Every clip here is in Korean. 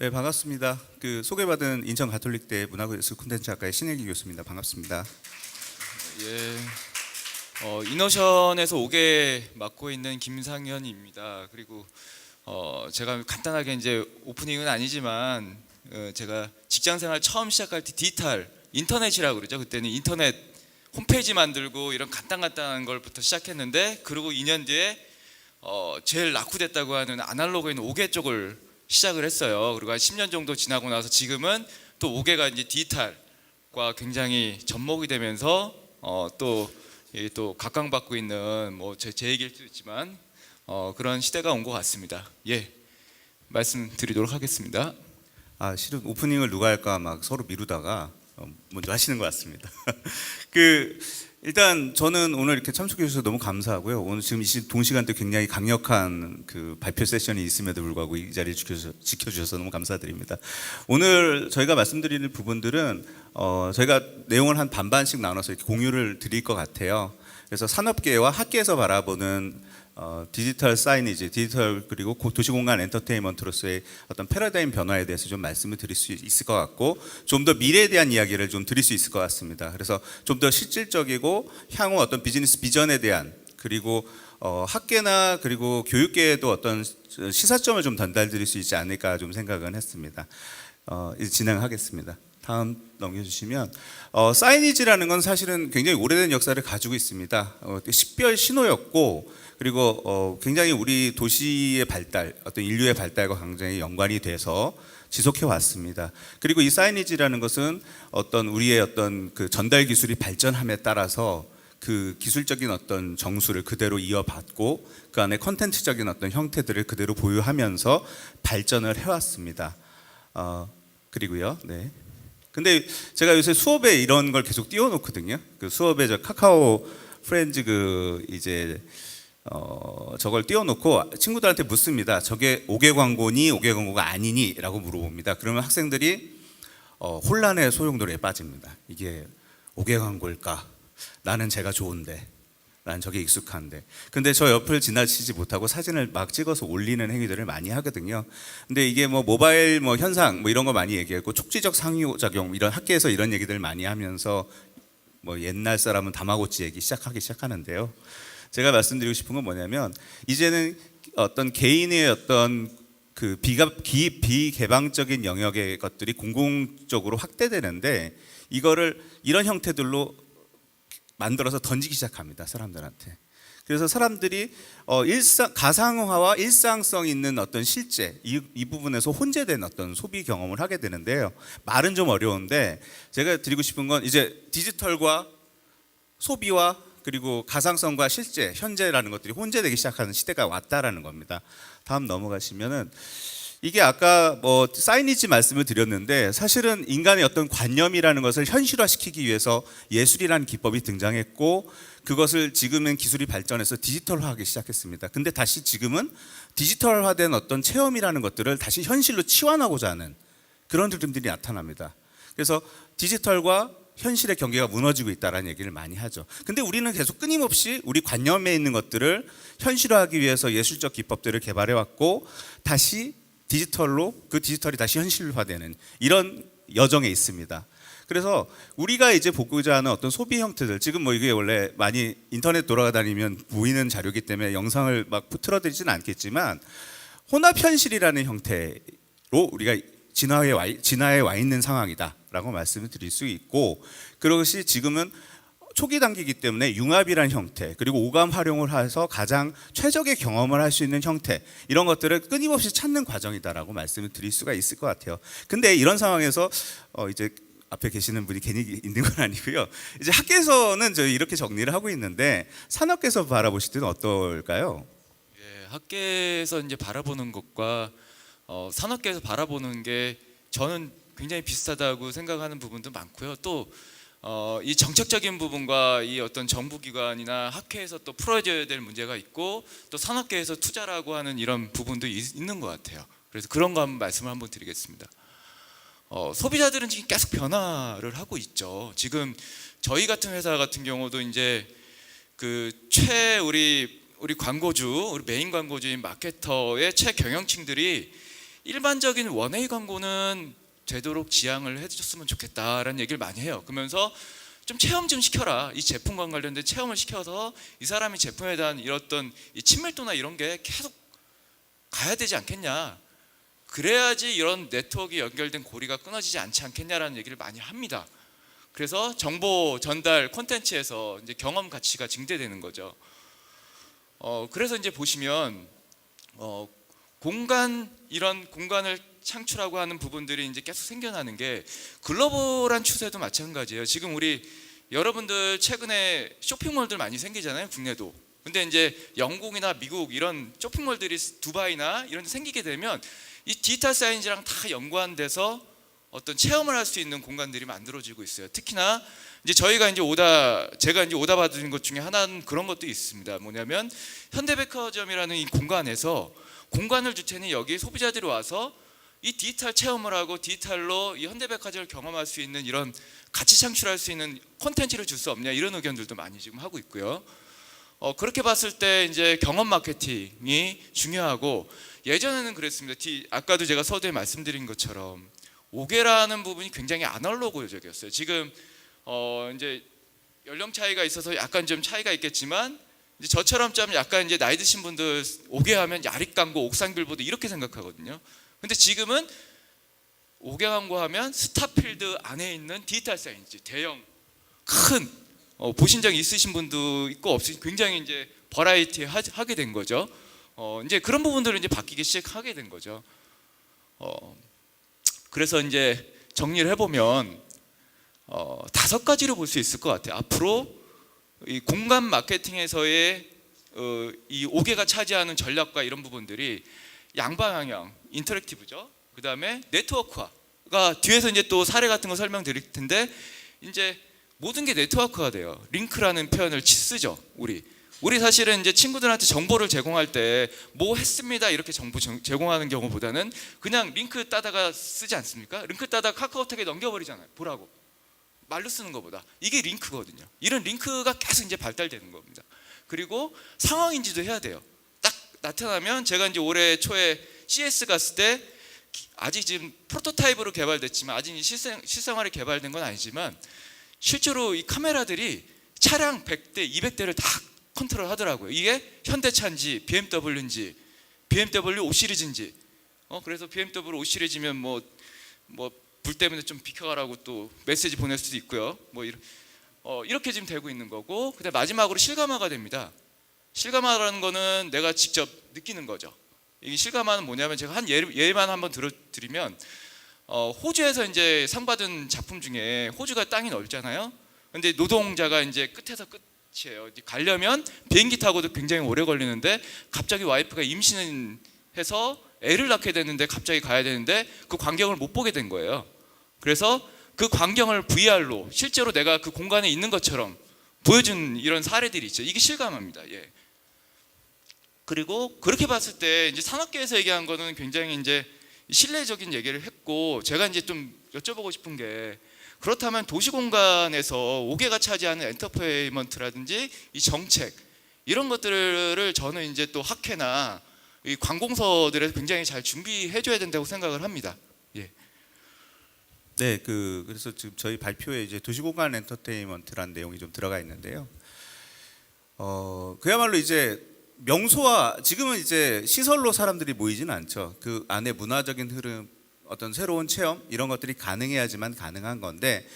네, 반갑습니다. 소개받은 인천 가톨릭대 문화예술 콘텐츠학과의 신혜기 교수입니다. 반갑습니다. 예, 이노션에서 5개 맡고 있는 김상현입니다. 그리고 제가 간단하게 이제 오프닝은 아니지만 제가 직장생활 처음 시작할 때 디지털 인터넷이라고 그러죠. 그때는 인터넷 홈페이지 만들고 이런 간단한 걸부터 시작했는데, 그리고 2년 뒤에 제일 낙후됐다고 하는 아날로그에 있는 5개 쪽을 시작을 했어요. 그리고 한 10년 정도 지나고 나서 지금은 또 5개가 이제 디지털과 굉장히 접목이 되면서 또 각광받고 있는 제 얘기일 수도 있지만 그런 시대가 온 것 같습니다. 예, 말씀드리도록 하겠습니다. 실은 오프닝을 누가 할까 막 서로 미루다가 먼저 하시는 것 같습니다. 일단 저는 오늘 이렇게 참석해 주셔서 너무 감사하고요. 오늘 지금 이 동시간대 굉장히 강력한 발표 세션이 있음에도 불구하고 이 자리를 지켜주셔서 너무 감사드립니다. 오늘 저희가 말씀드리는 부분들은 저희가 내용을 한 반반씩 나눠서 이렇게 공유를 드릴 것 같아요. 그래서 산업계와 학계에서 바라보는 디지털 사이니지, 디지털 그리고 도시공간 엔터테인먼트로서의 어떤 패러다임 변화에 대해서 좀 말씀을 드릴 수 있을 것 같고, 좀 더 미래에 대한 이야기를 좀 드릴 수 있을 것 같습니다. 그래서 좀 더 실질적이고 향후 어떤 비즈니스 비전에 대한, 그리고 학계나 그리고 교육계에도 어떤 시사점을 좀 전달드릴 수 있지 않을까 좀 생각은 했습니다. 이제 진행하겠습니다. 다음 넘겨주시면, 사이니지라는 건 사실은 굉장히 오래된 역사를 가지고 있습니다. 식별 신호였고, 그리고 굉장히 우리 도시의 발달, 어떤 인류의 발달과 굉장히 연관이 돼서 지속해 왔습니다. 그리고 이 사이니지라는 것은 어떤 우리의 어떤 전달 기술이 발전함에 따라서 그 기술적인 어떤 정수를 그대로 이어받고 그 안에 컨텐츠적인 어떤 형태들을 그대로 보유하면서 발전을 해왔습니다. 그리고요, 네. 근데 제가 요새 수업에 이런 걸 계속 띄워놓거든요. 수업에 저 카카오 프렌즈 저걸 띄워놓고 친구들한테 묻습니다. 저게 5개 광고니 5개 광고가 아니니? 라고 물어봅니다. 그러면 학생들이 혼란의 소용돌이에 빠집니다. 이게 5개 광고일까? 나는 제가 좋은데, 난 저게 익숙한데. 근데 저 옆을 지나치지 못하고 사진을 막 찍어서 올리는 행위들을 많이 하거든요. 근데 이게 모바일 현상 이런 거 많이 얘기하고, 촉지적 상호작용, 이런 학계에서 이런 얘기들 많이 하면서 옛날 사람은 다마고치 얘기 시작하는데요. 제가 말씀드리고 싶은 건 뭐냐면, 이제는 어떤 개인의 어떤 비개방적인 영역의 것들이 공공적으로 확대되는데, 이런 형태들로 만들어서 던지기 시작합니다, 사람들한테. 그래서 사람들이 가상화와 일상성 있는 어떤 실제 이 부분에서 혼재된 어떤 소비 경험을 하게 되는데요. 말은 좀 어려운데 제가 드리고 싶은 건, 이제 디지털과 소비와 그리고 가상성과 실제, 현재라는 것들이 혼재되기 시작하는 시대가 왔다라는 겁니다. 다음 넘어가시면은, 이게 아까 사이니지 말씀을 드렸는데, 사실은 인간의 어떤 관념이라는 것을 현실화시키기 위해서 예술이라는 기법이 등장했고, 그것을 지금은 기술이 발전해서 디지털화하기 시작했습니다. 근데 다시 지금은 디지털화된 어떤 체험이라는 것들을 다시 현실로 치환하고자 하는 그런 흐름들이 나타납니다. 그래서 디지털과 현실의 경계가 무너지고 있다는 얘기를 많이 하죠. 근데 우리는 계속 끊임없이 우리 관념에 있는 것들을 현실화하기 위해서 예술적 기법들을 개발해왔고, 다시 디지털로, 그 디지털이 다시 현실화되는 이런 여정에 있습니다. 그래서 우리가 이제 보고자 하는 어떤 소비 형태들, 지금 이게 원래 많이 인터넷 돌아다니면 보이는 자료이기 때문에 영상을 막 틀어드리지는 않겠지만, 혼합현실이라는 형태로 우리가 진화해 와 있는 상황이다라고 말씀을 드릴 수 있고, 그것이 지금은 초기 단계이기 때문에 융합이라는 형태, 그리고 오감 활용을 해서 가장 최적의 경험을 할 수 있는 형태, 이런 것들을 끊임없이 찾는 과정이다라고 말씀을 드릴 수가 있을 것 같아요. 근데 이런 상황에서 이제 앞에 계시는 분이 괜히 있는 건 아니고요. 이제 학계에서는 저희 이렇게 정리를 하고 있는데, 산업계에서 바라보실 때는 어떨까요? 예, 학계에서 이제 바라보는 것과 산업계에서 바라보는 게 저는 굉장히 비슷하다고 생각하는 부분도 많고요. 또 이 정책적인 부분과 이 어떤 정부기관이나 학회에서 또 풀어져야 될 문제가 있고, 또 산업계에서 투자라고 하는 이런 부분도 있는 것 같아요. 그래서 그런 거 말씀을 한번 드리겠습니다. 소비자들은 지금 계속 변화를 하고 있죠. 지금 저희 같은 회사 같은 경우도 이제 우리 광고주, 우리 메인 광고주인 마케터의 최경영층들이 일반적인 원웨이 광고는 되도록 지양을 해줬으면 좋겠다라는 얘기를 많이 해요. 그러면서 좀 체험 좀 시켜라. 이 제품과 관련된 체험을 시켜서 이 사람이 제품에 대한 이런 이 친밀도나 이런 게 계속 가야 되지 않겠냐. 그래야지 이런 네트워크 연결된 고리가 끊어지지 않지 않겠냐라는 얘기를 많이 합니다. 그래서 정보 전달 콘텐츠에서 이제 경험 가치가 증대되는 거죠. 그래서 이제 보시면 이런 공간을 창출하고 하는 부분들이 이제 계속 생겨나는 게 글로벌한 추세도 마찬가지예요. 지금 우리 여러분들 최근에 쇼핑몰들 많이 생기잖아요, 국내도. 근데 이제 영국이나 미국 이런 쇼핑몰들이 두바이나 이런 데 생기게 되면 이 디지털 사이언스랑 다 연관돼서 어떤 체험을 할 수 있는 공간들이 만들어지고 있어요. 특히나 이제 제가 이제 오다 받은 것 중에 하나는 그런 것도 있습니다. 뭐냐면 현대백화점이라는 이 공간에서 공간을 줄 테니 여기 소비자들이 와서 이 디지털 체험을 하고 디지털로 이 현대백화점을 경험할 수 있는 이런 가치 창출할 수 있는 콘텐츠를 줄 수 없냐 이런 의견들도 많이 지금 하고 있고요. 그렇게 봤을 때 이제 경험 마케팅이 중요하고 예전에는 그랬습니다. 아까도 제가 서두에 말씀드린 것처럼 5개라는 부분이 굉장히 아날로그적이었어요. 지금 이제 연령 차이가 있어서 약간 좀 차이가 있겠지만 이제 저처럼 좀 약간 이제 나이 드신 분들 5개 하면 야릭 광고, 옥상 빌보드 이렇게 생각하거든요. 근데 지금은 5개 광고 하면 스타필드 안에 있는 디지털 사이언스 대형 큰 보신 적 있으신 분도 있고 없으신 굉장히 이제 버라이티 하게 된 거죠. 이제 그런 부분들을 이제 바뀌기 시작하게 된 거죠. 그래서 이제 정리를 해보면 5가지로 볼 수 있을 것 같아요. 앞으로 이 공간 마케팅에서의 이 5개가 차지하는 전략과 이런 부분들이 양방향, 인터랙티브죠. 그 다음에 네트워크화가 뒤에서 이제 또 사례 같은 거 설명드릴 텐데 이제 모든 게 네트워크가 돼요. 링크라는 표현을 쓰죠. 우리 사실은 이제 친구들한테 정보를 제공할 때 뭐 했습니다 이렇게 정보 제공하는 경우보다는 그냥 링크 따다가 쓰지 않습니까? 링크 따다가 카카오톡에 넘겨버리잖아요. 보라고 말로 쓰는 것보다 이게 링크거든요. 이런 링크가 계속 이제 발달되는 겁니다. 그리고 상황 인지도 해야 돼요. 딱 나타나면 제가 이제 올해 초에 CS 갔을 때 아직 지금 프로토타입으로 개발됐지만 아직 실생활에 개발된 건 아니지만 실제로 이 카메라들이 차량 100대, 200대를 다 컨트롤 하더라고요. 이게 현대차인지 BMW인지 BMW 5 시리즈인지 그래서 BMW 5 시리즈면 뭐 불 때문에 좀 비켜가라고 또 메시지 보낼 수도 있고요. 이렇게 지금 되고 있는 거고 그다음 마지막으로 실감화가 됩니다. 실감화라는 거는 내가 직접 느끼는 거죠. 이 실감화는 뭐냐면 제가 한 예만 한번 들어드리면 호주에서 이제 상 받은 작품 중에 호주가 땅이 넓잖아요. 근데 노동자가 이제 끝에서 끝이에요. 가려면 비행기 타고도 굉장히 오래 걸리는데 갑자기 와이프가 임신해서 애를 낳게 됐는데 갑자기 가야 되는데 그 광경을 못 보게 된 거예요. 그래서 그 광경을 VR로 실제로 내가 그 공간에 있는 것처럼 보여준 이런 사례들이 있죠. 이게 실감합니다. 예. 그리고 그렇게 봤을 때 이제 산업계에서 얘기한 거는 굉장히 이제 신뢰적인 얘기를 했고 제가 이제 좀 여쭤보고 싶은 게 그렇다면 도시 공간에서 5개가 차지하는 엔터테인먼트라든지 이 정책 이런 것들을 저는 이제 또 학회나 이 관공서들에서 굉장히 잘 준비해줘야 된다고 생각을 합니다. 예. 네, 그래서 지금 저희 발표에 이제 도시공간 엔터테인먼트라는 내용이 좀 들어가 있는데요. 그야말로 이제 명소화 지금은 이제 시설로 사람들이 모이지는 않죠. 그 안에 문화적인 흐름, 어떤 새로운 체험 이런 것들이 가능해야지만 가능한 건데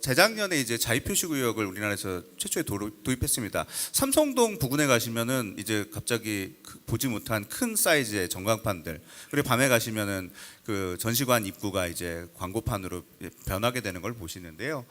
재작년에 이제 자유표시구역을 우리나라에서 최초에 도입했습니다. 삼성동 부근에 가시면은 이제 갑자기 보지 못한 큰 사이즈의 전광판들 그리고 밤에 가시면은 그 전시관 입구가 이제 광고판으로 변하게 되는 걸 보시는데요.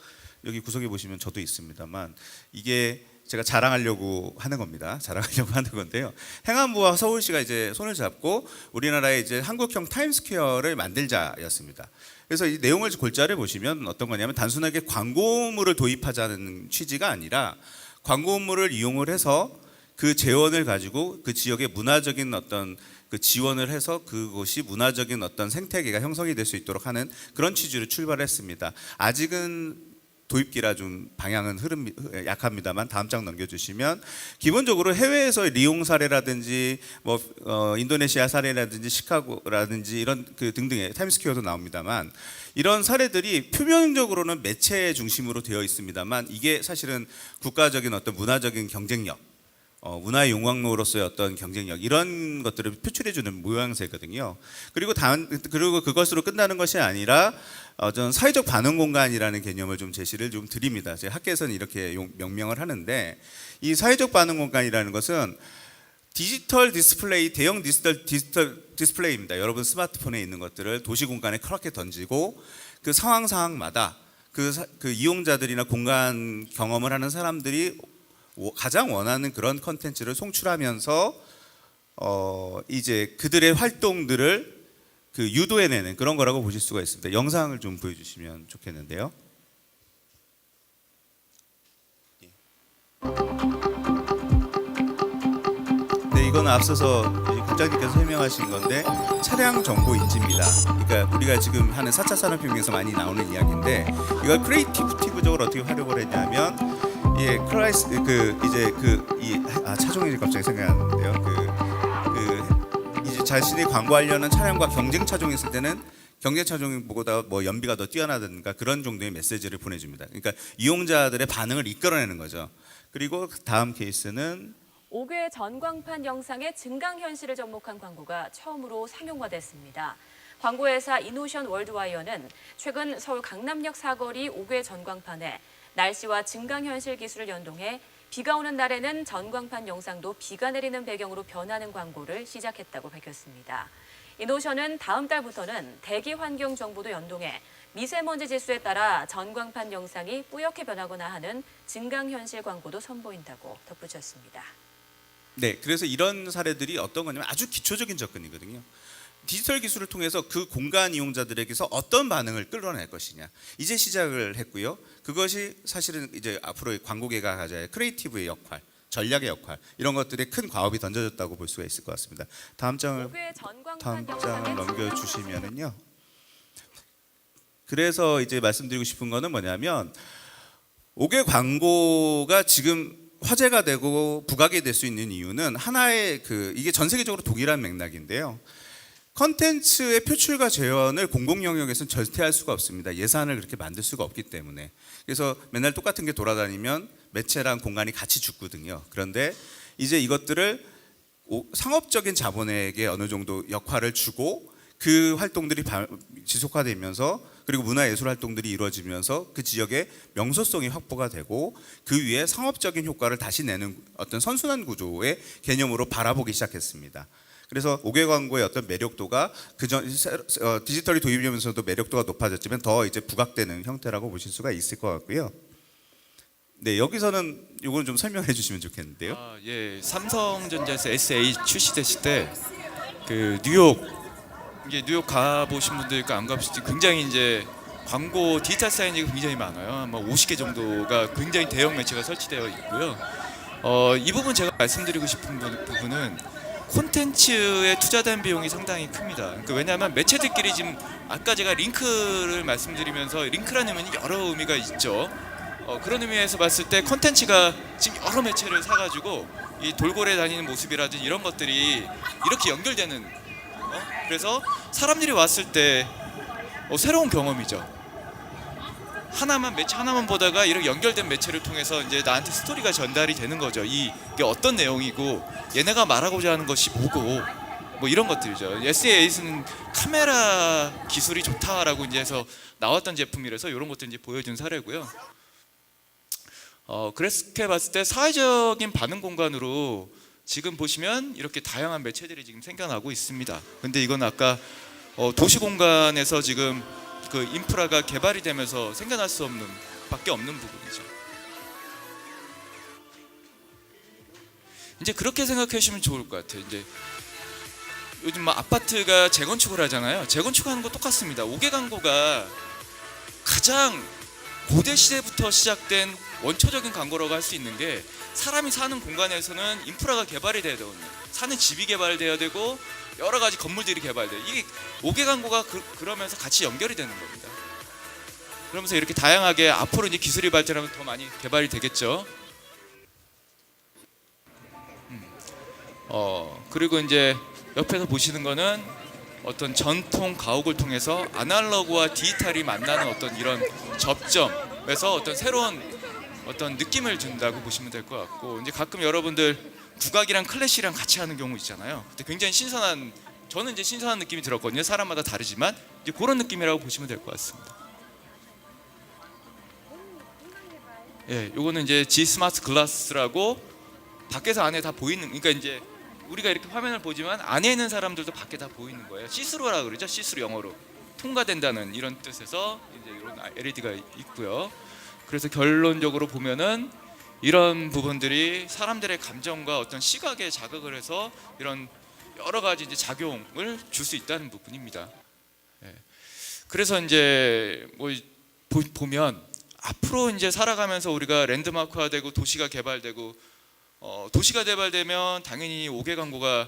여기 구석에 보시면 저도 있습니다만 이게 제가 자랑하려고 하는 겁니다. 자랑하려고 하는 건데요. 행안부와 서울시가 이제 손을 잡고 우리나라의 이제 한국형 타임스퀘어를 만들자였습니다. 그래서 이 내용을 골자를 보시면 어떤 거냐면 단순하게 광고물을 도입하자는 취지가 아니라 광고물을 이용을 해서 그 재원을 가지고 그 지역의 문화적인 어떤 그 지원을 해서 그곳이 문화적인 어떤 생태계가 형성이 될 수 있도록 하는 그런 취지로 출발했습니다. 아직은 도입기라 좀 방향은 흐름 약합니다만 다음 장 넘겨주시면 기본적으로 해외에서 리용 사례라든지 뭐 인도네시아 사례라든지 시카고라든지 이런 그 등등의 타임스퀘어도 나옵니다만 이런 사례들이 표면적으로는 매체 중심으로 되어 있습니다만 이게 사실은 국가적인 어떤 문화적인 경쟁력 문화의 용광로로서의 어떤 경쟁력 이런 것들을 표출해주는 모양새거든요. 그리고 그것으로 끝나는 것이 아니라 전 사회적 반응 공간이라는 개념을 좀 제시를 좀 드립니다. 제 학계에서는 이렇게 명명을 하는데 이 사회적 반응 공간이라는 것은 디지털 디스플레이 대형 디지털 디스플레이입니다. 여러분 스마트폰에 있는 것들을 도시 공간에 그렇게 던지고 그 상황마다 그 이용자들이나 공간 경험을 하는 사람들이 가장 원하는 그런 컨텐츠를 송출하면서 이제 그들의 활동들을 그 유도해내는 그런 거라고 보실 수가 있습니다. 영상을 좀 보여주시면 좋겠는데요. 네, 이건 앞서서 국장님께서 설명하신 건데 차량 정보 인지입니다. 그러니까 우리가 지금 하는 4차 산업혁명에서 많이 나오는 이야기인데 이걸 크리에이티브적으로 어떻게 활용을 했냐면 예, 차종이 갑자기 생각이 안 나는데요. 이제 자신이 광고하려는 차량과 경쟁 차종이 있을 때는 경쟁 차종보다 뭐 연비가 더 뛰어나든가 그런 정도의 메시지를 보내줍니다. 그러니까 이용자들의 반응을 이끌어내는 거죠. 그리고 다음 케이스는 5개 전광판 영상의 증강현실을 접목한 광고가 처음으로 상용화됐습니다. 광고회사 이노션 월드와이어는 최근 서울 강남역 사거리 5개 전광판에 날씨와 증강현실 기술을 연동해 비가 오는 날에는 전광판 영상도 비가 내리는 배경으로 변하는 광고를 시작했다고 밝혔습니다. 이노션은 다음 달부터는 대기 환경 정보도 연동해 미세먼지 지수에 따라 전광판 영상이 뿌옇게 변하거나 하는 증강현실 광고도 선보인다고 덧붙였습니다. 네, 그래서 이런 사례들이 어떤 거냐면 아주 기초적인 접근이거든요. 디지털 기술을 통해서 그 공간 이용자들에게서 어떤 반응을 끌어낼 것이냐 이제 시작을 했고요. 그것이 사실은 이제 앞으로의 광고계가 가져야 할 크리에이티브의 역할, 전략의 역할 이런 것들에 큰 과업이 던져졌다고 볼 수가 있을 것 같습니다. 다음 장을 넘겨주시면은요. 그래서 이제 말씀드리고 싶은 거는 뭐냐면 5개 광고가 지금 화제가 되고 부각이 될 수 있는 이유는 하나의 이게 전 세계적으로 동일한 맥락인데요. 컨텐츠의 표출과 재현을 공공 영역에서는 절대 할 수가 없습니다. 예산을 그렇게 만들 수가 없기 때문에. 그래서 맨날 똑같은 게 돌아다니면 매체랑 공간이 같이 죽거든요. 그런데 이제 이것들을 상업적인 자본에게 어느 정도 역할을 주고 그 활동들이 지속화되면서 그리고 문화예술 활동들이 이루어지면서 그 지역의 명소성이 확보가 되고 그 위에 상업적인 효과를 다시 내는 어떤 선순환 구조의 개념으로 바라보기 시작했습니다. 그래서 5개 광고의 어떤 매력도가 디지털이 도입되면서도 매력도가 높아졌지만 더 이제 부각되는 형태라고 보실 수가 있을 것 같고요. 네, 여기서는 이건 좀 설명해 주시면 좋겠는데요. 예, 삼성전자에서 SA 출시됐을 때 그 뉴욕 가보신 분들 안 가보실지 굉장히 이제 광고 디지털 사인이 굉장히 많아요. 아마 50개 정도가 굉장히 대형 매체가 설치되어 있고요. 이 부분 제가 말씀드리고 싶은 부분은 콘텐츠에 투자된 비용이 상당히 큽니다. 그러니까 왜냐하면 매체들끼리 지금 아까 제가 링크를 말씀드리면서 링크라는 의미는 여러 의미가 있죠. 그런 의미에서 봤을 때 콘텐츠가 지금 여러 매체를 사가지고 이 돌고래 다니는 모습이라든지 이런 것들이 이렇게 연결되는 그래서 사람들이 왔을 때 새로운 경험이죠. 매체 하나만 보다가 이렇게 연결된 매체를 통해서 이제 나한테 스토리가 전달이 되는 거죠. 이게 어떤 내용이고 얘네가 말하고자 하는 것이 뭐고 뭐 이런 것들이죠. SA는 카메라 기술이 좋다라고 이제 해서 나왔던 제품이라서 이런 것들 이제 보여준 사례고요. 그렇게 봤을 때 사회적인 반응 공간으로 지금 보시면 이렇게 다양한 매체들이 지금 생겨나고 있습니다. 근데 이건 아까 도시 공간에서 지금 그 인프라가 개발이 되면서 생겨날 수 없는 밖에 없는 부분이죠. 이제 그렇게 생각해 주시면 좋을 것 같아요. 이제 요즘 막 아파트가 재건축을 하잖아요. 재건축하는 거 똑같습니다. 5개 광고가 가장 고대 시대부터 시작된 원초적인 광고라고 할 수 있는 게 사람이 사는 공간에서는 인프라가 개발이 돼야 되거든요. 사는 집이 개발돼야 되고 여러 가지 건물들이 개발돼요. 이게 5개 광고가 그러면서 같이 연결이 되는 겁니다. 그러면서 이렇게 다양하게 앞으로 이제 기술이 발전하면 더 많이 개발이 되겠죠. 그리고 이제 옆에서 보시는 거는 어떤 전통 가옥을 통해서 아날로그와 디지털이 만나는 어떤 이런 접점에서 어떤 새로운 어떤 느낌을 준다고 보시면 될 것 같고, 이제 가끔 여러분들 국악이랑 클래식이랑 같이 하는 경우 있잖아요. 근데 굉장히 신선한, 저는 이제 신선한 느낌이 들었거든요. 사람마다 다르지만 이제 그런 느낌이라고 보시면 될 것 같습니다. 예, 요거는 이제 G 스마트 글라스라고 밖에서 안에 다 보이는, 그러니까 이제 우리가 이렇게 화면을 보지만 안에 있는 사람들도 밖에 다 보이는 거예요. 시스루라 그러죠. 시스루, 영어로 통과된다는 이런 뜻에서 이제 이런 LED가 있고요. 그래서 결론적으로 보면은 이런 부분들이 사람들의 감정과 어떤 시각에 자극을 해서 이런 여러 가지 이제 작용을 줄 수 있다는 부분입니다. 예. 그래서 이제 뭐 보면 앞으로 이제 살아가면서 우리가 랜드마크화되고 도시가 개발되고, 도시가 개발되면 당연히 5개 광고가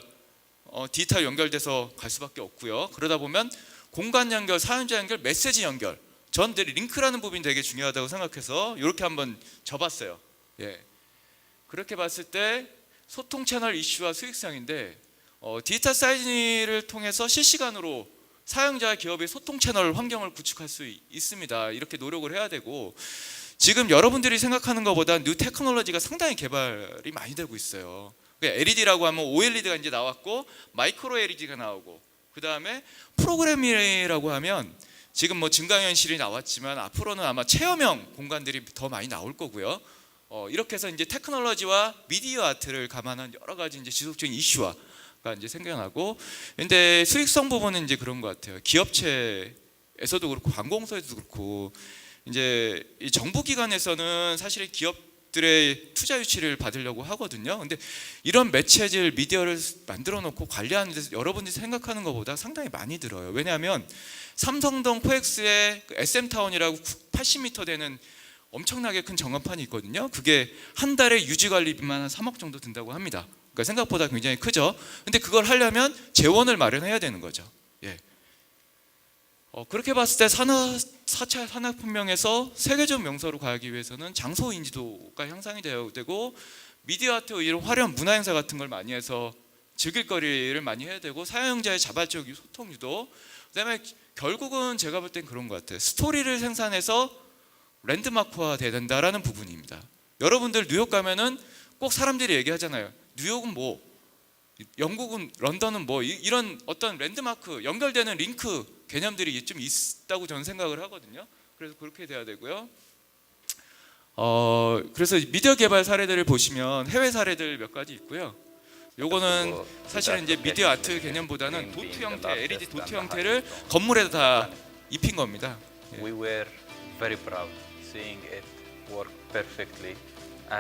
디지털 연결돼서 갈 수밖에 없고요. 그러다 보면 공간 연결, 사용자 연결, 메시지 연결, 저는 링크라는 부분이 되게 중요하다고 생각해서 이렇게 한번 접었어요. 예. 그렇게 봤을 때 소통 채널 이슈와 수익성인데, 디지털 사이즈를 통해서 실시간으로 사용자와 기업의 소통 채널 환경을 구축할 수 있습니다. 이렇게 노력을 해야 되고, 지금 여러분들이 생각하는 것보다 뉴 테크놀로지가 상당히 개발이 많이 되고 있어요. LED라고 하면 OLED가 이제 나왔고, 마이크로 LED가 나오고, 그 다음에 프로그램이라고 하면 지금 뭐 증강현실이 나왔지만 앞으로는 아마 체험형 공간들이 더 많이 나올 거고요. 이렇게 해서 이제 테크놀로지와 미디어 아트를 감안한 여러 가지 이제 지속적인 이슈가 이제 생겨나고, 근데 수익성 부분은 이제 그런 것 같아요. 기업체에서도 그렇고 관공서에서도 그렇고, 이제 이 정부 기관에서는 사실 기업들의 투자 유치를 받으려고 하거든요. 근데 이런 매체질 미디어를 만들어 놓고 관리하는 데서 여러분들이 생각하는 것보다 상당히 많이 들어요. 왜냐하면 삼성동 코엑스의 SM타운이라고 80m 되는 엄청나게 큰 전광판이 있거든요. 그게 한 달에 유지 관리비만 한 3억 정도 든다고 합니다. 그러니까 생각보다 굉장히 크죠. 근데 그걸 하려면 재원을 마련해야 되는 거죠. 예. 그렇게 봤을 때 4차 산업혁명에서 세계적 명소로 가기 위해서는 장소 인지도가 향상이 되어야 되고, 미디어 아트 이런 화려한 문화 행사 같은 걸 많이 해서 즐길거리를 많이 해야 되고, 사용자의 자발적 소통 유도, 그다음에 결국은 제가 볼 땐 그런 것 같아요. 스토리를 생산해서 랜드마크화 돼야 된다라는 부분입니다. 여러분들 뉴욕 가면은 꼭 사람들이 얘기하잖아요. 뉴욕은 뭐, 영국은, 런던은 뭐, 이런 어떤 랜드마크, 연결되는 링크 개념들이 좀 있다고 저는 생각을 하거든요. 그래서 그렇게 돼야 되고요. 그래서 미디어 개발 사례들을 보시면 해외 사례들 몇 가지 있고요. 요거는 사실은 이제 미디어 아트 개념보다는 도트 형태, LED 도트 형태를 건물에다 다 입힌 겁니다. We were very proud seeing it work perfectly.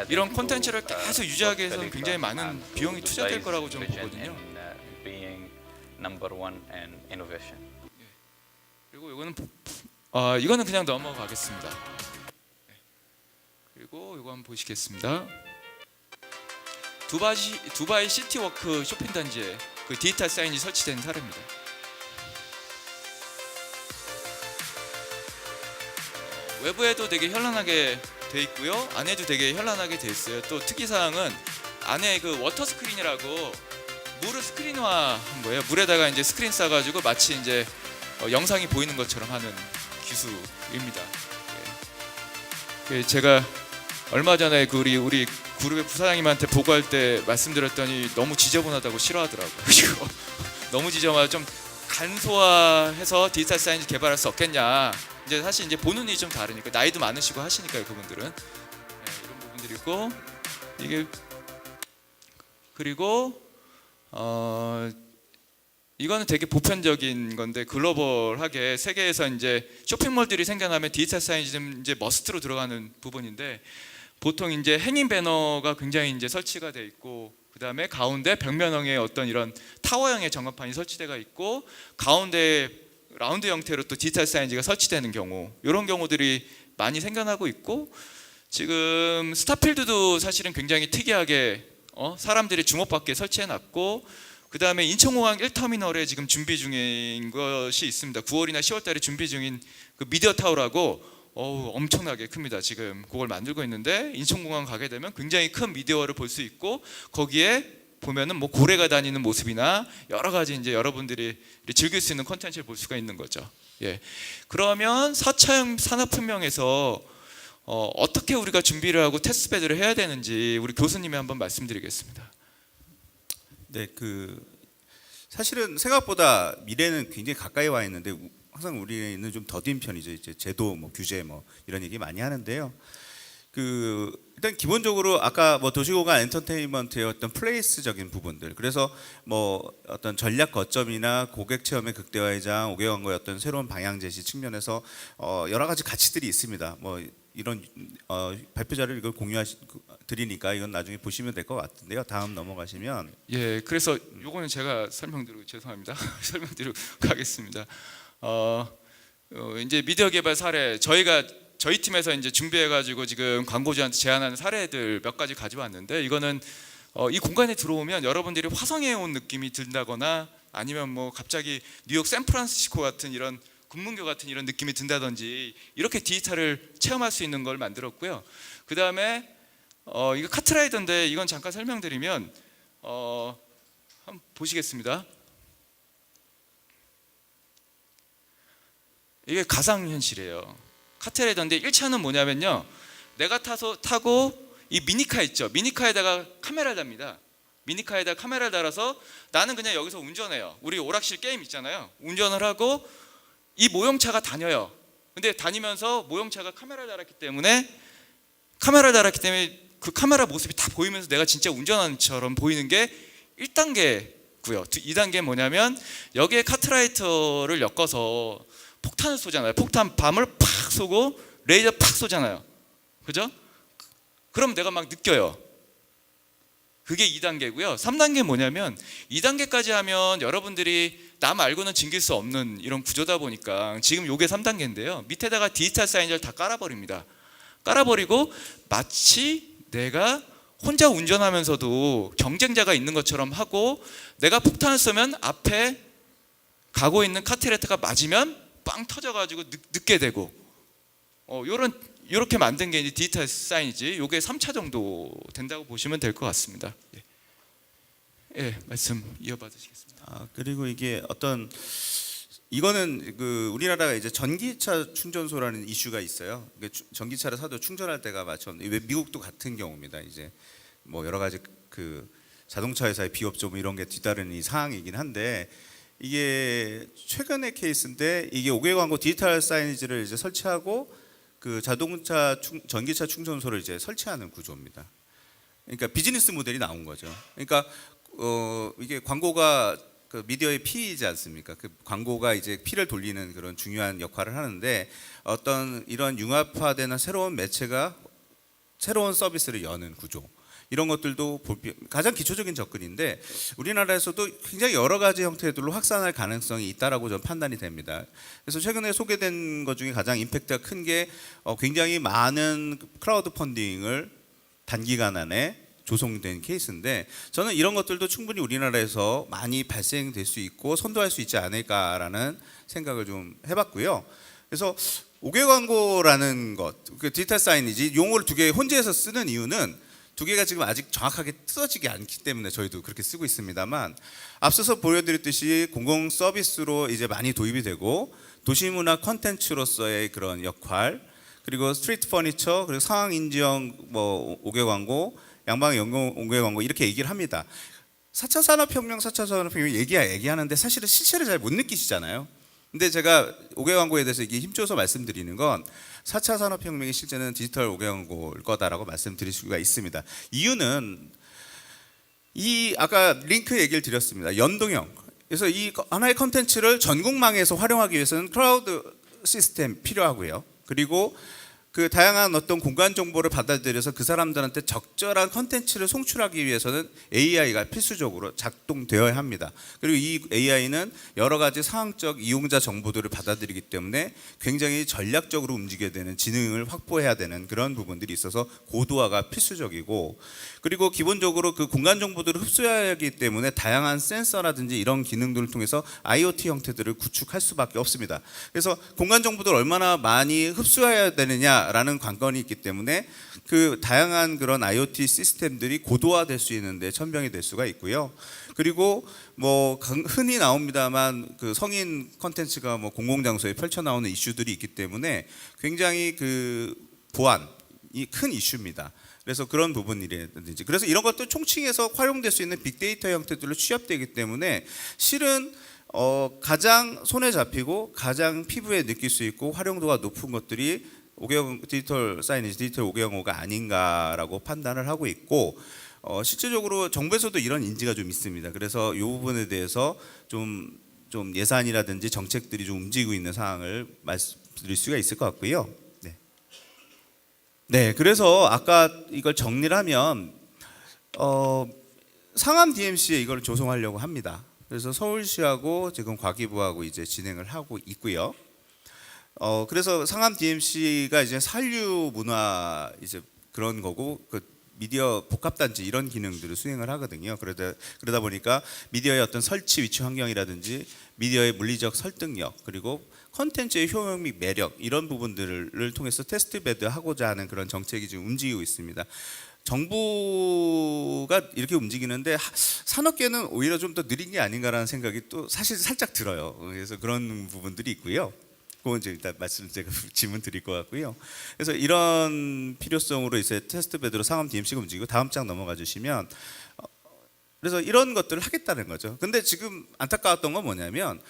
이런 콘텐츠를 계속 유지하기 위해서는 굉장히 많은 비용이 투자될 거라고 저는 보거든요. Being number one in innovation. 그리고 이거는 그냥 넘어가겠습니다. 그리고 이거 한번 보시겠습니다. 두바이 시티워크 쇼핑단지에 그 디지털 사인이 설치된 사례입니다. 외부에도 되게 현란하게 돼 있고요. 안에도 되게 현란하게 돼 있어요. 또 특이사항은 안에 그 워터 스크린이라고 물을 스크린화한 거예요. 물에다가 이제 스크린 싸가지고 마치 이제 영상이 보이는 것처럼 하는 기술입니다. 예. 제가 얼마 전에 그 우리 그룹의 부사장님한테 보고할 때 말씀드렸더니 너무 지저분하다고 싫어하더라고요. 그리고 너무 지저분하다, 좀 간소화해서 디지털 사인즈 개발할 수 없겠냐. 이제 사실 이제 보는 일이 좀 다르니까, 나이도 많으시고 하시니까요, 그분들은. 이런 부분들이 있고, 이게 그리고 이거는 되게 보편적인 건데, 글로벌하게 세계에서 이제 쇼핑몰들이 생겨나면 디지털 사이즈는 이제 머스트로 들어가는 부분인데, 보통 이제 행인 배너가 굉장히 이제 설치가 돼 있고, 그 다음에 가운데 벽면형의 어떤 이런 타워형의 전광판이 설치되어 있고, 가운데 라운드 형태로 또 디지털 사이즈가 설치되는 경우, 이런 경우들이 많이 생겨나고 있고, 지금 스타필드도 사실은 굉장히 특이하게 사람들이 주목받게 설치해놨고, 그 다음에 인천공항 1터미널에 지금 준비 중인 것이 있습니다. 9월이나 10월 달에 준비 중인 그 미디어 타워라고 엄청나게 큽니다. 지금 그걸 만들고 있는데 인천공항 가게 되면 굉장히 큰 미디어를 볼 수 있고 거기에 보면은 뭐 고래가 다니는 모습이나 여러 가지 이제 여러분들이 즐길 수 있는 콘텐츠를 볼 수가 있는 거죠. 예. 그러면 4차 산업혁명에서 어떻게 우리가 준비를 하고 테스트베드를 해야 되는지 우리 교수님이 한번 말씀드리겠습니다. 네, 사실은 생각보다 미래는 굉장히 가까이 와 있는데 항상 우리는 좀 더딘 편이죠. 이제 제도, 뭐 규제, 뭐 이런 얘기 많이 하는데요. 일단 기본적으로 아까 뭐 도시공간 엔터테인먼트의 어떤 플레이스적인 부분들, 그래서 뭐 어떤 전략 거점이나 고객 체험의 극대화이자 5개 광고의 어떤 새로운 방향 제시 측면에서 여러 가지 가치들이 있습니다. 뭐 이런 발표 자료를 이걸 드리니까 이건 나중에 보시면 될 것 같은데요. 다음 넘어가시면. 예, 그래서 요거는 제가 설명드리고 죄송합니다. 설명드리고 가겠습니다. 이제 미디어 개발 사례 저희 팀에서 이제 준비해가지고 지금 광고주한테 제안하는 사례들 몇 가지 가져왔는데 이거는 이 공간에 들어오면 여러분들이 화성에 온 느낌이 든다거나 아니면 뭐 갑자기 뉴욕 샌프란시스코 같은 이런 군문교 같은 이런 느낌이 든다든지 이렇게 디지털을 체험할 수 있는 걸 만들었고요. 그 다음에 이거 카트라이더인데 이건 잠깐 설명드리면 한번 보시겠습니다. 이게 가상현실이에요. 카트라이더인데 1차는 뭐냐면요, 내가 타고 이 미니카 있죠. 미니카에다가 카메라를 답니다. 미니카에다가 카메라를 달아서 나는 그냥 여기서 운전해요. 우리 오락실 게임 있잖아요. 운전을 하고 이 모형차가 다녀요. 근데 다니면서 모형차가 카메라를 달았기 때문에 그 카메라 모습이 다 보이면서 내가 진짜 운전하는 처럼 보이는 게 1단계고요. 2단계는 뭐냐면 여기에 카트라이더를 엮어서 폭탄을 쏘잖아요. 폭탄 밤을 팍 쏘고 레이저 팍 쏘잖아요. 그죠? 그럼 내가 막 느껴요. 그게 2단계고요. 3단계는 뭐냐면 2단계까지 하면 여러분들이 나 말고는 즐길 수 없는 이런 구조다 보니까 지금 요게 3단계인데요. 밑에다가 디지털 사이즈를 다 깔아버립니다. 깔아버리고 마치 내가 혼자 운전하면서도 경쟁자가 있는 것처럼 하고 내가 폭탄을 쏘면 앞에 가고 있는 카트라이더가 맞으면 빵 터져가지고 늦게 되고 요렇게 만든 게 이제 디지털 사인이지. 요게 3차 정도 된다고 보시면 될 것 같습니다. 예, 말씀 이어받으시겠습니다. 그리고 이게 이거는 우리나라가 이제 전기차 충전소라는 이슈가 있어요. 전기차를 사도 충전할 때가 왜 미국도 같은 경우입니다. 이제 뭐 여러 가지 자동차 회사의 비협조 뭐 이런 게 뒤따르는 이 사항이긴 한데 이게 최근의 케이스인데 이게 5개 광고 디지털 사이니지를 이제 설치하고 전기차 충전소를 이제 설치하는 구조입니다. 그러니까 비즈니스 모델이 나온 거죠. 그러니까 이게 광고가 미디어의 피이지 않습니까? 광고가 이제 피를 돌리는 그런 중요한 역할을 하는데 어떤 이런 융합화되는 새로운 매체가 새로운 서비스를 여는 구조. 이런 것들도 가장 기초적인 접근인데 우리나라에서도 굉장히 여러 가지 형태들로 확산할 가능성이 있다라고 저는 판단이 됩니다. 그래서 최근에 소개된 것 중에 가장 임팩트가 큰 게 굉장히 많은 크라우드 펀딩을 단기간 안에 조성된 케이스인데 저는 이런 것들도 충분히 우리나라에서 많이 발생될 수 있고 선도할 수 있지 않을까라는 생각을 좀 해봤고요. 그래서 5개 광고라는 것, 디지털 사이니지 용어를 두 개 혼재해서 쓰는 이유는 두 개가 지금 아직 정확하게 뜯어지지 않기 때문에 저희도 그렇게 쓰고 있습니다만 앞서서 보여드렸듯이 공공 서비스로 이제 많이 도입이 되고 도시문화 컨텐츠로서의 그런 역할, 그리고 스트리트 퍼니처, 그리고 상황 인지형 뭐 5개 광고, 양방 연공 5개 광고 이렇게 얘기를 합니다. 4차 산업혁명 얘기하는데 사실은 실체를 잘 못 느끼시잖아요. 근데 제가 5개 광고에 대해서 이게 힘줘서 말씀드리는 건 4차 산업혁명의 실제는 디지털 5개 광고일 거다라고 말씀드릴 수가 있습니다. 이유는 아까 링크 얘기를 드렸습니다. 연동형. 그래서 이 하나의 컨텐츠를 전국망에서 활용하기 위해서는 클라우드 시스템 필요하고요. 그리고 그 다양한 어떤 공간 정보를 받아들여서 그 사람들한테 적절한 컨텐츠를 송출하기 위해서는 AI가 필수적으로 작동되어야 합니다. 그리고 이 AI는 여러 가지 상황적 이용자 정보들을 받아들이기 때문에 굉장히 전략적으로 움직여야 되는 지능을 확보해야 되는 그런 부분들이 있어서 고도화가 필수적이고, 그리고 기본적으로 그 공간 정보들을 흡수해야 하기 때문에 다양한 센서라든지 이런 기능들을 통해서 IoT 형태들을 구축할 수밖에 없습니다. 그래서 공간 정보들을 얼마나 많이 흡수해야 되느냐라는 관건이 있기 때문에 그 다양한 그런 IoT 시스템들이 고도화될 수 있는데 천병이 될 수가 있고요. 그리고 뭐 흔히 나옵니다만 그 성인 컨텐츠가 뭐 공공장소에 펼쳐 나오는 이슈들이 있기 때문에 굉장히 그 보안이 큰 이슈입니다. 그래서 그런 부분이라든지, 그래서 이런 것도 총칭해서 활용될 수 있는 빅데이터 형태들로 취합되기 때문에 실은 가장 손에 잡히고 가장 피부에 느낄 수 있고 활용도가 높은 것들이 디지털 사이니지, 디지털 505가 아닌가라고 판단을 하고 있고, 실제적으로 정부에서도 이런 인지가 좀 있습니다. 그래서 이 부분에 대해서 좀 예산이라든지 정책들이 좀 움직이고 있는 상황을 말씀드릴 수가 있을 것 같고요. 네, 그래서 아까 이걸 정리를 하면 상암 DMC에 이걸 조성하려고 합니다. 그래서 서울시하고 지금 과기부하고 이제 진행을 하고 있고요. 그래서 상암 DMC가 이제 산류 문화 이제 그런 거고, 그 미디어 복합단지 이런 기능들을 수행을 하거든요. 그러다 보니까 미디어의 어떤 설치 위치 환경이라든지 미디어의 물리적 설득력, 그리고 컨텐츠의 효용 및 매력, 이런 부분들을 통해서 테스트베드 하고자 하는 그런 정책이 지금 움직이고 있습니다. 정부가 이렇게 움직이는데 산업계는 오히려 좀 더 느린 게 아닌가라는 생각이 또 사실 살짝 들어요. 그래서 그런 부분들이 있고요. 그건 이제 일단 제가 질문 드릴 것 같고요. 그래서 이런 필요성으로 이제 테스트베드로 상암 DMC가 움직이고, 다음 장 넘어가 주시면, 그래서 이런 것들을 하겠다는 거죠. 근데 지금 안타까웠던 건 뭐냐면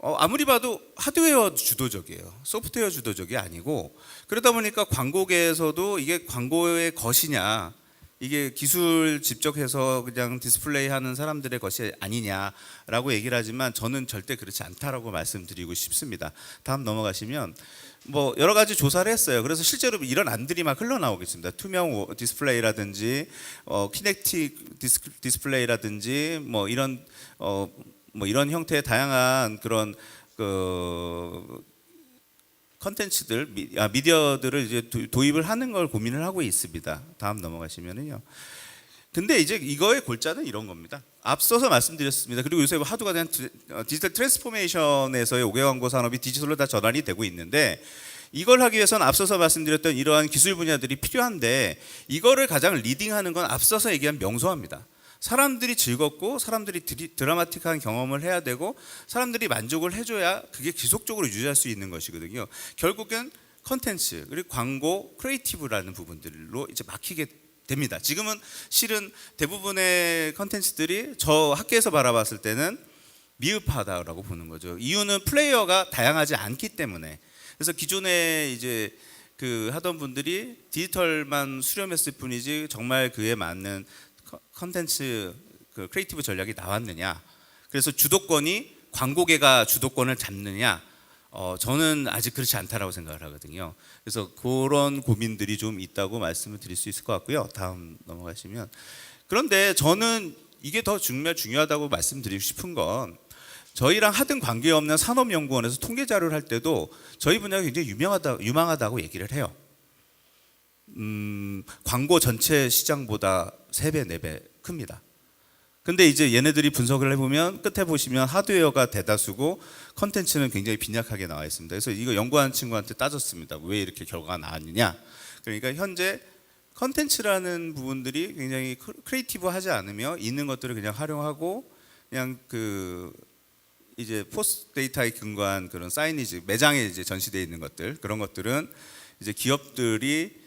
아무리 봐도 하드웨어 주도적이에요. 소프트웨어 주도적이 아니고, 그러다 보니까 광고계에서도 이게 광고의 것이냐, 이게 기술 집적해서 그냥 디스플레이 하는 사람들의 것이 아니냐라고 얘기를 하지만 저는 절대 그렇지 않다라고 말씀드리고 싶습니다. 다음 넘어가시면 뭐 여러 가지 조사를 했어요. 그래서 실제로 이런 안들이 막 흘러나오겠습니다. 투명 디스플레이라든지 키넥틱 디스플레이라든지 뭐 이런 형태의 다양한 그런 컨텐츠들, 미디어들을 이제 도입을 하는 걸 고민을 하고 있습니다. 다음 넘어가시면은요. 근데 이제 이거의 골자는 이런 겁니다. 앞서서 말씀드렸습니다. 그리고 요새 하도가 된 디지털 트랜스포메이션에서의 5개 광고 산업이 디지털로 다 전환이 되고 있는데, 이걸 하기 위해서는 앞서서 말씀드렸던 이러한 기술 분야들이 필요한데, 이거를 가장 리딩하는 건 앞서서 얘기한 명소화입니다. 사람들이 즐겁고 사람들이 드라마틱한 경험을 해야 되고 사람들이 만족을 해줘야 그게 지속적으로 유지할 수 있는 것이거든요. 결국엔 컨텐츠 그리고 광고, 크리에이티브라는 부분들로 이제 막히게 됩니다. 지금은 실은 대부분의 컨텐츠들이 저 학계에서 바라봤을 때는 미흡하다라고 보는 거죠. 이유는 플레이어가 다양하지 않기 때문에. 그래서 기존에 이제 그 하던 분들이 디지털만 수렴했을 뿐이지 정말 그에 맞는 컨텐츠 그 크리에이티브 전략이 나왔느냐, 그래서 주도권이 광고계가 주도권을 잡느냐, 저는 아직 그렇지 않다라고 생각을 하거든요. 그래서 그런 고민들이 좀 있다고 말씀을 드릴 수 있을 것 같고요. 다음 넘어가시면, 그런데 저는 이게 더 정말 중요하다고 말씀드리고 싶은 건, 저희랑 하등 관계없는 산업연구원에서 통계 자료를 할 때도 저희 분야가 굉장히 유망하다고 얘기를 해요. 광고 전체 시장보다 3배, 4배 큽니다. 근데 이제 얘네들이 분석을 해보면 끝에 보시면 하드웨어가 대다수고 컨텐츠는 굉장히 빈약하게 나와 있습니다. 그래서 이거 연구하는 친구한테 따졌습니다. 왜 이렇게 결과가 나왔느냐. 그러니까 현재 컨텐츠라는 부분들이 굉장히 크리에이티브하지 않으며 있는 것들을 그냥 활용하고 그냥 그 이제 포스트 데이터에 근거한 그런 사이니지, 매장에 이제 전시되어 있는 것들, 그런 것들은 이제 기업들이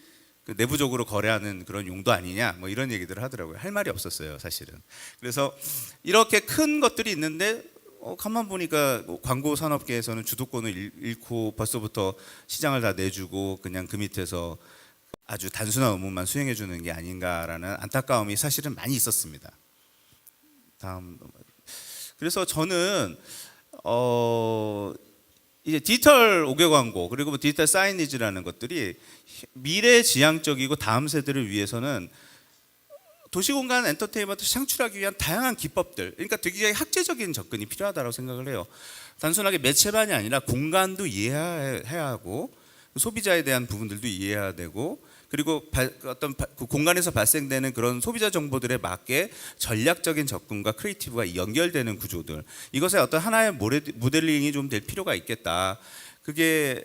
그 내부적으로 거래하는 그런 용도 아니냐, 뭐 이런 얘기들을 하더라고요. 할 말이 없었어요, 사실은. 그래서 이렇게 큰 것들이 있는데 가만 보니까 광고 산업계에서는 주도권을 잃고 벌써부터 시장을 다 내주고 그냥 그 밑에서 아주 단순한 업무만 수행해 주는 게 아닌가라는 안타까움이 사실은 많이 있었습니다. 다음. 그래서 저는 이제 디지털 5개 광고 그리고 뭐 디지털 사이니지라는 것들이 미래지향적이고 다음 세대를 위해서는 도시공간 엔터테인먼트 창출하기 위한 다양한 기법들, 그러니까 되게 학제적인 접근이 필요하다고 생각을 해요. 단순하게 매체만이 아니라 공간도 이해해야 하고 소비자에 대한 부분들도 이해해야 되고, 그리고 그 공간에서 발생되는 그런 소비자 정보들에 맞게 전략적인 접근과 크리에이티브가 연결되는 구조들, 이것에 어떤 하나의 모델링이 좀 될 필요가 있겠다. 그게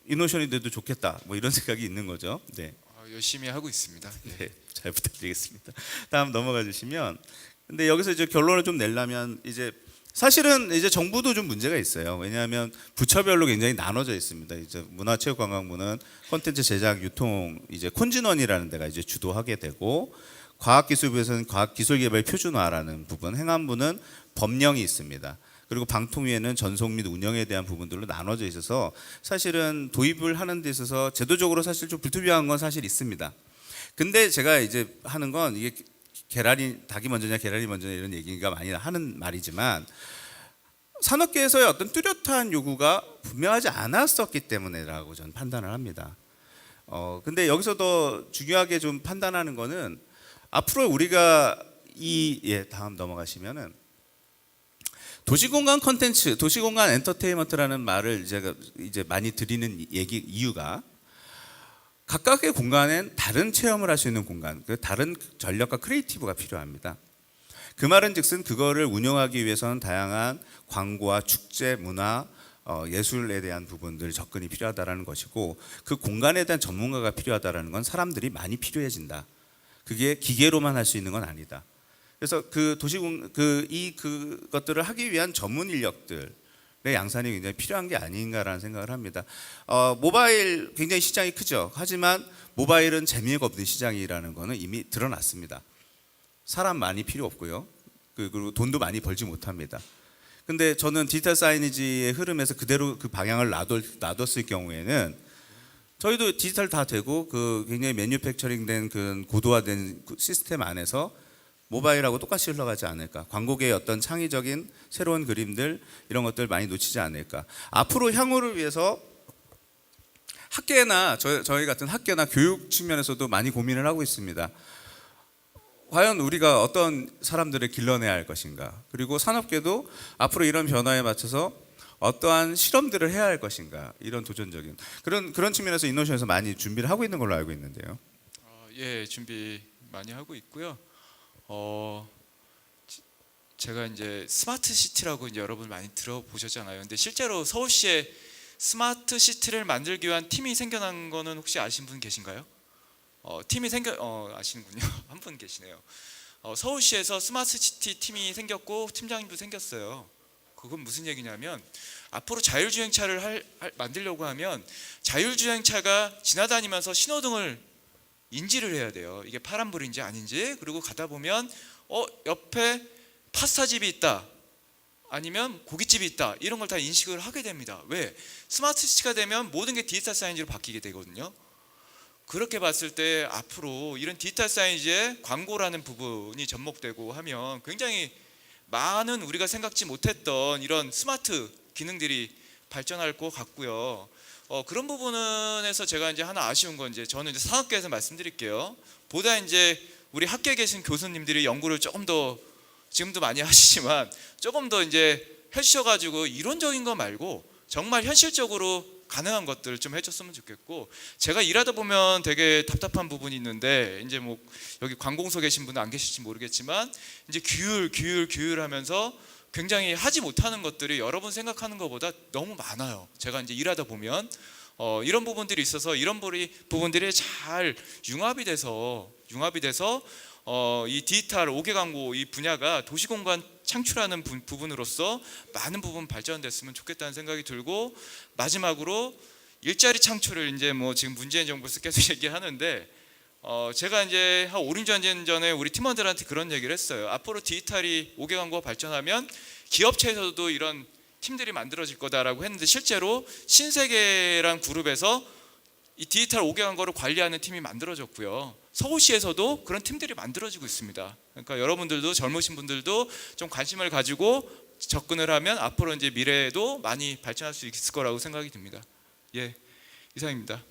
이노션이 돼도 좋겠다. 뭐 이런 생각이 있는 거죠. 네. 열심히 하고 있습니다. 네, 잘 부탁드리겠습니다. 다음 넘어가 주시면, 근데 여기서 이제 결론을 좀 내려면, 이제 사실은 이제 정부도 좀 문제가 있어요. 왜냐하면 부처별로 굉장히 나눠져 있습니다. 이제 문화체육관광부는 콘텐츠 제작, 유통, 이제 콘진원이라는 데가 이제 주도하게 되고, 과학기술부에서는 과학기술개발 표준화라는 부분, 행안부는 법령이 있습니다. 그리고 방통위에는 전속 및 운영에 대한 부분들로 나눠져 있어서 사실은 도입을 하는 데 있어서 제도적으로 사실 좀 불투명한 건 사실 있습니다. 근데 제가 이제 하는 건 이게 닭이 먼저냐 계란이 먼저냐 이런 얘기가 많이 하는 말이지만, 산업계에서의 어떤 뚜렷한 요구가 분명하지 않았었기 때문에라고 저는 판단을 합니다. 근데 여기서 더 중요하게 좀 판단하는 거는, 앞으로 우리가 다음 넘어가시면은, 도시공간 콘텐츠, 도시공간 엔터테인먼트라는 말을 제가 이제 많이 드리는 이유가, 각각의 공간엔 다른 체험을 할 수 있는 공간, 다른 전략과 크리에이티브가 필요합니다. 그 말은즉슨 그거를 운영하기 위해서는 다양한 광고와 축제, 문화, 예술에 대한 부분들 접근이 필요하다라는 것이고, 그 공간에 대한 전문가가 필요하다라는 건 사람들이 많이 필요해진다. 그게 기계로만 할 수 있는 건 아니다. 그래서 그것들을 하기 위한 전문 인력들의 양산이 굉장히 필요한 게 아닌가라는 생각을 합니다. 모바일 굉장히 시장이 크죠. 하지만 모바일은 재미가 없는 시장이라는 거는 이미 드러났습니다. 사람 많이 필요 없고요. 그리고 돈도 많이 벌지 못합니다. 근데 저는 디지털 사이니지의 흐름에서 그대로 그 방향을 놔뒀을 경우에는, 저희도 디지털 다 되고 그 굉장히 매뉴팩처링된 그 고도화된 시스템 안에서 모바일하고 똑같이 흘러가지 않을까. 광고계의 어떤 창의적인 새로운 그림들, 이런 것들 많이 놓치지 않을까. 앞으로 향후를 위해서 학계나 저희 같은 학계나 교육 측면에서도 많이 고민을 하고 있습니다. 과연 우리가 어떤 사람들을 길러내야 할 것인가. 그리고 산업계도 앞으로 이런 변화에 맞춰서 어떠한 실험들을 해야 할 것인가. 이런 도전적인 그런 측면에서 이노션에서 많이 준비를 하고 있는 걸로 알고 있는데요. 예, 준비 많이 하고 있고요. 제가 이제 스마트 시티라고 이제 여러분 많이 들어보셨잖아요. 근데 실제로 서울시에 스마트 시티를 만들기 위한 팀이 생겨난 거는 혹시 아신 분 계신가요? 팀이 아시는군요. 한 분 계시네요. 서울시에서 스마트 시티 팀이 생겼고 팀장님도 생겼어요. 그건 무슨 얘기냐면, 앞으로 자율주행차를 만들려고 하면 자율주행차가 지나다니면서 신호등을 인지를 해야 돼요. 이게 파란불인지 아닌지. 그리고 가다 보면 옆에 파스타집이 있다, 아니면 고깃집이 있다, 이런 걸 다 인식을 하게 됩니다. 왜? 스마트 시티가 되면 모든 게 디지털 사이즈로 바뀌게 되거든요. 그렇게 봤을 때 앞으로 이런 디지털 사이즈의 광고라는 부분이 접목되고 하면 굉장히 많은 우리가 생각지 못했던 이런 스마트 기능들이 발전할 것 같고요. 그런 부분에서 제가 이제 하나 아쉬운 건, 이제 저는 이제 산업계에서 말씀드릴게요. 보다 이제 우리 학교에 계신 교수님들이 연구를 조금 더, 지금도 많이 하시지만 조금 더 이제 해주셔가지고 이론적인 거 말고 정말 현실적으로 가능한 것들을 좀 해줬으면 좋겠고, 제가 일하다 보면 되게 답답한 부분이 있는데, 이제 뭐 여기 관공서 계신 분은 안 계실지 모르겠지만, 이제 규율 하면서 굉장히 하지 못하는 것들이 여러분 생각하는 것보다 너무 많아요. 제가 이제 일하다 보면 이런 부분들이 있어서, 이런 부분들이 잘 융합이 돼서 이 디지털 5개 광고 이 분야가 도시공간 창출하는 부분으로서 많은 부분 발전됐으면 좋겠다는 생각이 들고, 마지막으로 일자리 창출을 이제 뭐 지금 문재인 정부에서 계속 얘기하는데, 제가 이제 한 5, 6년 전에 우리 팀원들한테 그런 얘기를 했어요. 앞으로 디지털이 5개 광고가 발전하면 기업체에서도 이런 팀들이 만들어질 거다라고 했는데, 실제로 신세계란 그룹에서 이 디지털 5개 광고를 관리하는 팀이 만들어졌고요. 서울시에서도 그런 팀들이 만들어지고 있습니다. 그러니까 여러분들도, 젊으신 분들도 좀 관심을 가지고 접근을 하면 앞으로 이제 미래에도 많이 발전할 수 있을 거라고 생각이 듭니다. 예, 이상입니다.